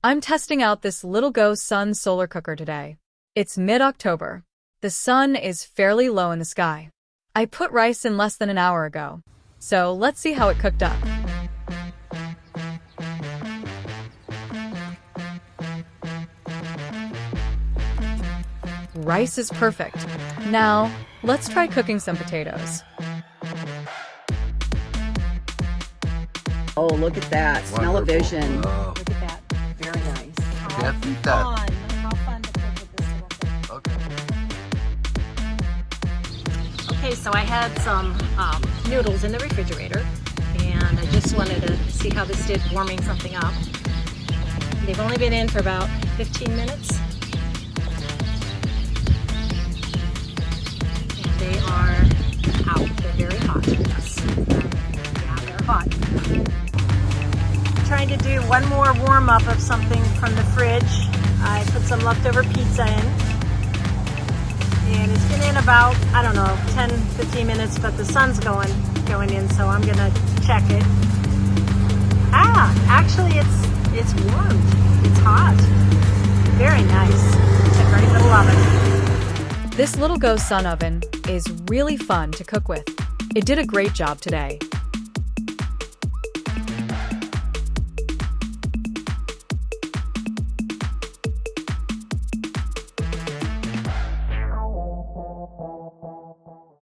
I'm testing out this little GoSun solar cooker today. It's mid-October. The sun is fairly low in the sky. I put rice in less than an hour ago, so let's see how it cooked up. Rice is perfect. Now, let's try cooking some potatoes. Oh, look at that. Smell-o-vision. Wow. Look at that. Very nice. Yeah, I think that. Fun. How fun to cook with this little thing. Okay. Okay, so I had some noodles in the refrigerator, and I just wanted to see how this did warming something up. They've only been in for about 15 minutes. And they are out. They're very hot. Yes. Yeah, they're hot. Trying to do one more warm up of something from the fridge. I put some leftover pizza in, and it's been in about, I don't know, 10-15 minutes, but the sun's going in, so I'm gonna check it. Actually it's warmed. It's hot. Very nice. It's a great little oven. This little GoSun oven is really fun to cook with. It did a great job today.